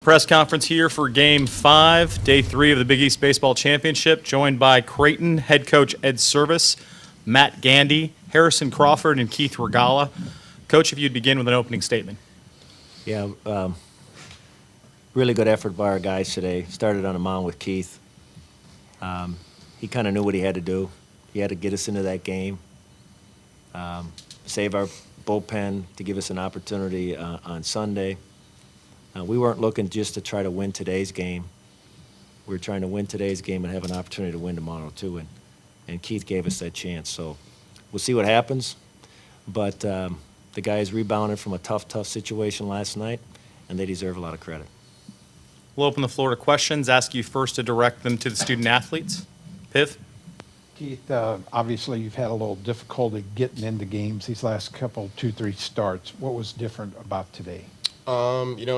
Press conference here for Game 5, Day 3 of the Big East Baseball Championship, joined by Creighton head coach Ed Service, Matt Gandy, Harrison Crawford, and Keith Regala. Coach, if you'd begin with an opening statement. Yeah, really good effort by our guys today. Started on the mound with Keith. He kind of knew what he had to do. He had to get us into that game, save our bullpen to give us an opportunity on Sunday. We weren't looking just to try to win today's game. We were trying to win today's game and have an opportunity to win tomorrow too, and Keith gave us that chance. So we'll see what happens, but the guys rebounded from a tough situation last night, and they deserve a lot of credit. We'll open the floor to questions. Ask you first to direct them to the student athletes. Piv? Keith, obviously you've had a little difficulty getting into games these last couple, 2-3 starts. What was different about today?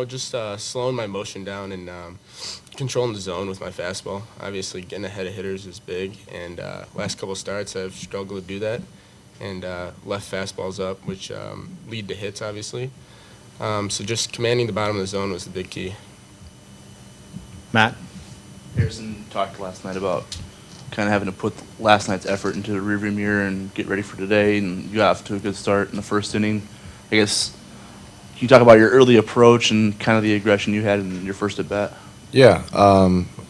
Just slowing my motion down and controlling the zone with my fastball. Obviously, getting ahead of hitters is big, and last couple starts I've struggled to do that, and left fastballs up, which lead to hits, obviously. So just commanding the bottom of the zone was the big key. Matt? Harrison talked last night about kind of having to put last night's effort into the rearview mirror and get ready for today, and you got off to a good start in the first inning. I guess, can you talk about your early approach and kind of the aggression you had in your first at-bat? Yeah,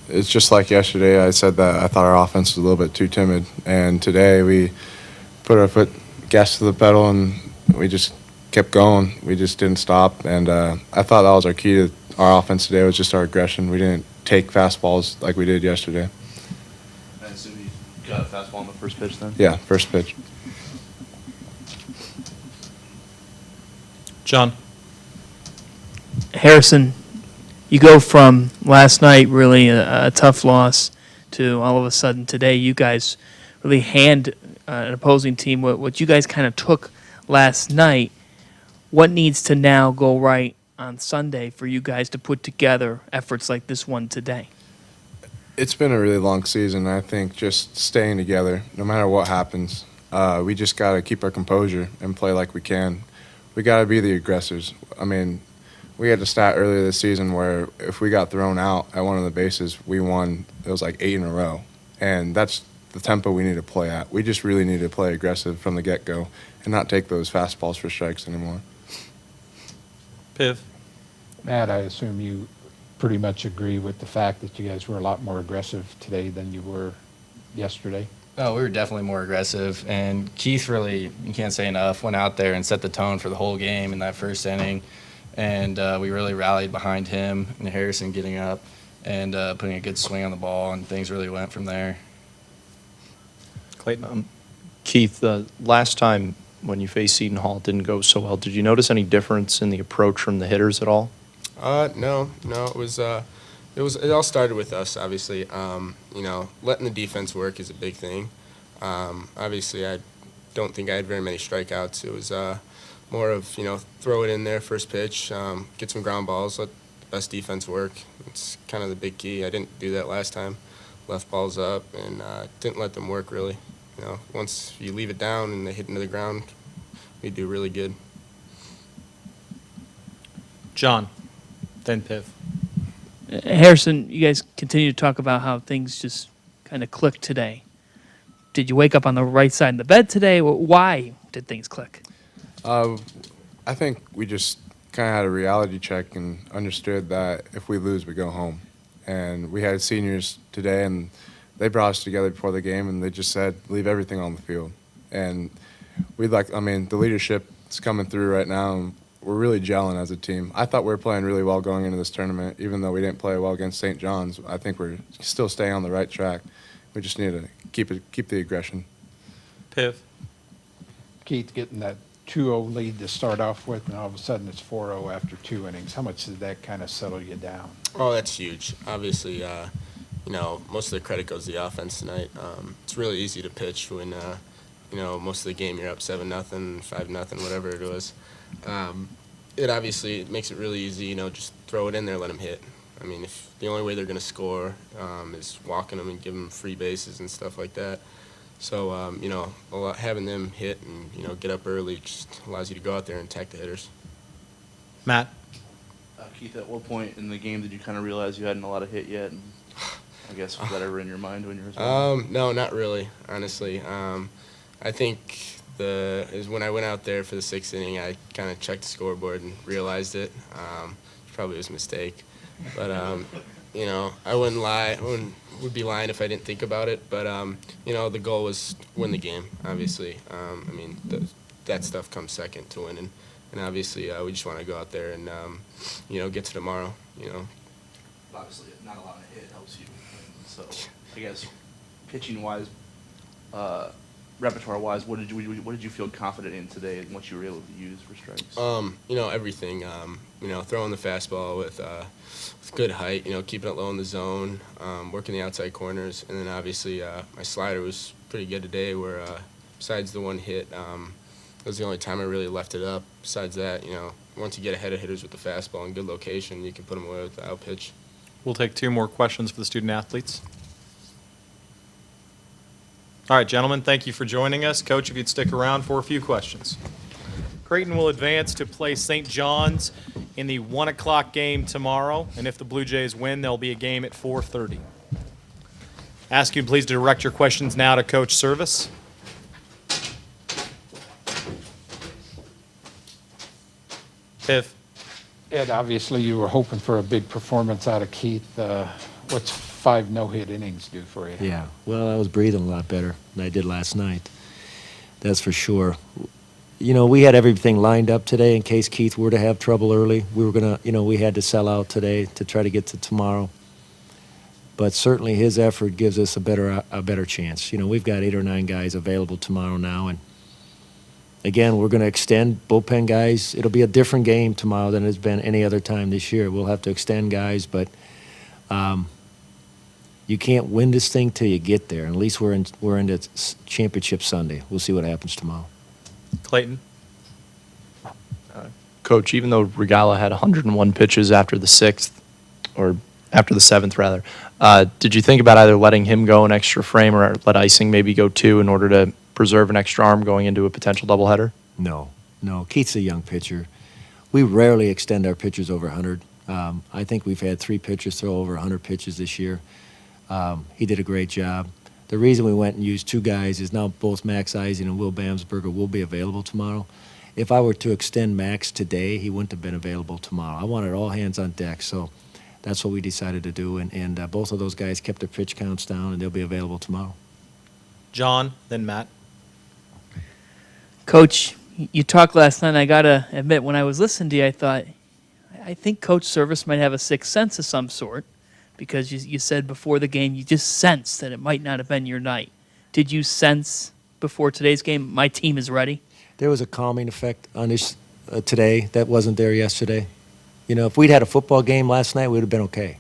it's just like yesterday. I said that I thought our offense was a little bit too timid, and today we put our foot gas to the pedal and we just kept going. We just didn't stop, and I thought that was our key to our offense today, was just our aggression. We didn't take fastballs like we did yesterday. I assume you got a fastball on the first pitch then? Yeah, first pitch. John? Harrison, you go from last night really a tough loss to all of a sudden today you guys really hand an opposing team what you guys kind of took last night. What needs to now go right on Sunday for you guys to put together efforts like this one today? It's been a really long season. I think just staying together, no matter what happens, we just got to keep our composure and play like we can. We got to be the aggressors. I mean, we had a stat earlier this season where if we got thrown out at one of the bases, we won. It was like 8 in a row. And that's the tempo we need to play at. We just really need to play aggressive from the get-go and not take those fastballs for strikes anymore. Piv? Matt, I assume you pretty much agree with the fact that you guys were a lot more aggressive today than you were yesterday? Oh, we were definitely more aggressive, and Keith really, you can't say enough, went out there and set the tone for the whole game in that first inning, and we really rallied behind him and Harrison getting up and putting a good swing on the ball, and things really went from there. Clayton? Keith, last time when you faced Seton Hall, it didn't go so well. Did you notice any difference in the approach from the hitters at all? No, it all started with us, obviously. Letting the defense work is a big thing. Obviously, I don't think I had very many strikeouts. It was more of, throw it in there, first pitch, get some ground balls, let the best defense work. It's kind of the big key. I didn't do that last time. Left balls up and didn't let them work, really. Once you leave it down and they hit into the ground, we do really good. John? Then Piv. Harrison, you guys continue to talk about how things just kind of clicked today. Did you wake up on the right side of the bed today? Why did things click? I think we just kind of had a reality check and understood that if we lose, we go home. And we had seniors today, and they brought us together before the game, and they just said, leave everything on the field. And the leadership is coming through right now, and we're really gelling as a team. I thought we were playing really well going into this tournament, even though we didn't play well against St. John's. I think we're still staying on the right track. We just need to keep the aggression. Piv? Keith, getting that 2-0 lead to start off with, and all of a sudden it's 4-0 after 2 innings. How much did that kind of settle you down? Oh, that's huge. Obviously, most of the credit goes to the offense tonight. It's really easy to pitch when, most of the game you're up 7-0, 5-0, whatever it was. It obviously makes it really easy, just throw it in there, let them hit. I mean, if the only way they're going to score is walking them and giving them free bases and stuff like that. So, having them hit and, get up early just allows you to go out there and attack the hitters. Matt? Keith, at what point in the game did you kind of realize you hadn't a lot of hit yet? And I guess was that ever in your mind when you were? No, not really, honestly. I think is when I went out there for the 6th inning, I kind of checked the scoreboard and realized it. Probably was a mistake, but you know, I wouldn't lie. Would be lying if I didn't think about it. But you know, the goal was win the game. Obviously, I mean that stuff comes second to winning, and obviously we just want to go out there and you know, get to tomorrow. You know. Obviously, not a lot of hit helps you. So I guess pitching wise, repertoire wise, what did you feel confident in today, and what you were able to use for strikes? You know, everything. You know, throwing the fastball with good height. You know, keeping it low in the zone, working the outside corners, and then obviously my slider was pretty good today. Where besides the one hit, it was the only time I really left it up. Besides that, you know, once you get ahead of hitters with the fastball in good location, you can put them away with the out pitch. We'll take 2 more questions for the student athletes. All right, gentlemen, thank you for joining us. Coach, if you'd stick around for a few questions. Creighton will advance to play St. John's in the 1 o'clock game tomorrow, and if the Blue Jays win, there'll be a game at 4:30. Ask you please to direct your questions now to Coach Service. Tiff. Ed, obviously you were hoping for a big performance out of Keith. What's 5 no-hit innings do for you? Yeah, well, I was breathing a lot better than I did last night. That's for sure. You know, we had everything lined up today in case Keith were to have trouble early. We were going to, you know, we had to sell out today to try to get to tomorrow. But certainly his effort gives us a better chance. You know, we've got 8 or 9 guys available tomorrow now, and again, we're going to extend bullpen guys. It'll be a different game tomorrow than it's been any other time this year. We'll have to extend guys, but you can't win this thing till you get there. And at least we're in the championship Sunday. We'll see what happens tomorrow. Clayton. Coach, even though Regala had 101 pitches after the 6th, or after the 7th rather, did you think about either letting him go an extra frame or let Icing maybe go 2 in order to preserve an extra arm going into a potential doubleheader? No. Keith's a young pitcher. We rarely extend our pitchers over 100. I think we've had 3 pitchers throw over 100 pitches this year. He did a great job. The reason we went and used 2 guys is now both Max Eising and Will Bamsberger will be available tomorrow. If I were to extend Max today, he wouldn't have been available tomorrow. I wanted all hands on deck, so that's what we decided to do. And both of those guys kept their pitch counts down, and they'll be available tomorrow. John, then Matt. Coach, you talked last night, and I got to admit, when I was listening to you, I think Coach Service might have a sixth sense of some sort, because you said before the game you just sensed that it might not have been your night. Did you sense before today's game, my team is ready? There was a calming effect on this today that wasn't there yesterday. You know, if we'd had a football game last night, we would have been okay.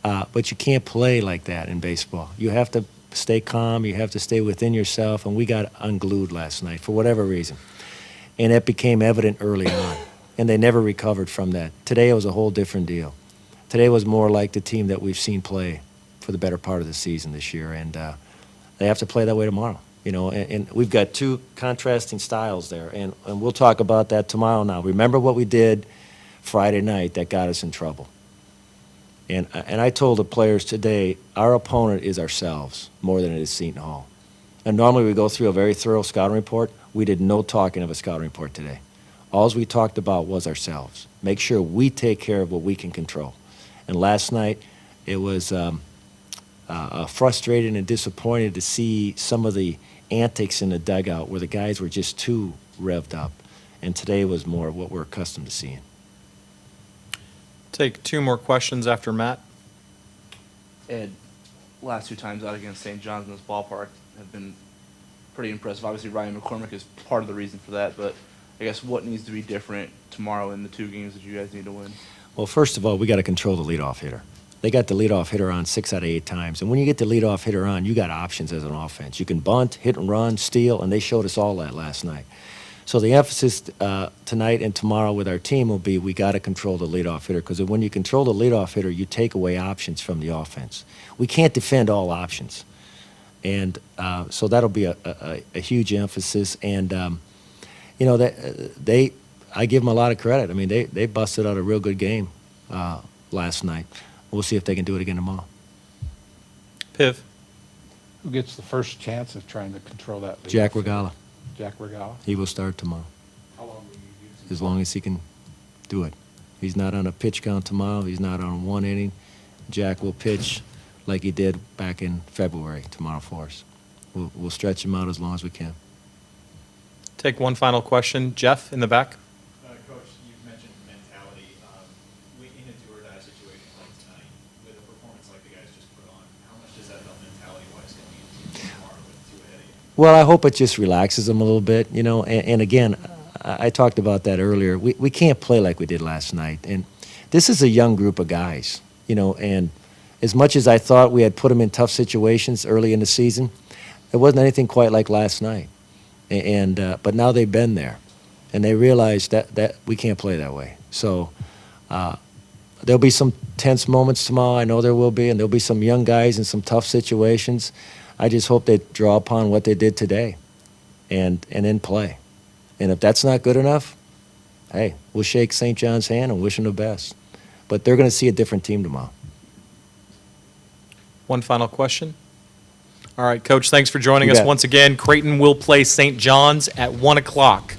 But you can't play like that in baseball. You have to stay calm. You have to stay within yourself. And we got unglued last night for whatever reason. And that became evident early on. And they never recovered from that. Today it was a whole different deal. Today was more like the team that we've seen play for the better part of the season this year. And they have to play that way tomorrow. You know, and we've got 2 contrasting styles there. And we'll talk about that tomorrow now. Remember what we did Friday night that got us in trouble. And I told the players today, our opponent is ourselves more than it is Seton Hall. And normally we go through a very thorough scouting report. We did no talking of a scouting report today. All we talked about was ourselves. Make sure we take care of what we can control. And last night it was frustrating and disappointed to see some of the antics in the dugout where the guys were just too revved up. And today was more of what we're accustomed to seeing. Take 2 more questions after Matt. Ed, last 2 times out against St. John's in this ballpark have been pretty impressive. Obviously, Ryan McCormick is part of the reason for that, but I guess what needs to be different tomorrow in the 2 games that you guys need to win? Well, first of all, we got to control the leadoff hitter. They got the leadoff hitter on 6 out of 8 times. And when you get the leadoff hitter on, you got options as an offense. You can bunt, hit and run, steal, and they showed us all that last night. So the emphasis tonight and tomorrow with our team will be we got to control the leadoff hitter, because when you control the leadoff hitter, you take away options from the offense. We can't defend all options. And so that'll be a huge emphasis. And, you know, I give them a lot of credit. I mean, they busted out a real good game last night. We'll see if they can do it again tomorrow. Piv. Who gets the first chance of trying to control that lead? Jack Regala, Jack Regala? he will start tomorrow, How long will you use him? as long as he can do it. He's not on a pitch count tomorrow. He's not on one inning. Jack will pitch like he did back in February tomorrow for us. We'll stretch him out as long as we can. Take one final question. Jeff in the back. Coach, you've mentioned mentality. In a do-or-die situation like tonight, with a performance like the guys just put on, how much does that help mentality-wise going into tomorrow with two ahead of you? Well, I hope it just relaxes them a little bit, you know. And again, I talked about that earlier. We can't play like we did last night. And this is a young group of guys, you know. And as much as I thought we had put them in tough situations early in the season, it wasn't anything quite like last night. But now they've been there, and they realize that we can't play that way. So there'll be some tense moments tomorrow. I know there will be, and there'll be some young guys in some tough situations. I just hope they draw upon what they did today and then play. And if that's not good enough, hey, we'll shake St. John's hand and wish them the best. But they're going to see a different team tomorrow. One final question. All right, Coach, thanks for joining You us bet. once again. Creighton will play St. John's at 1 o'clock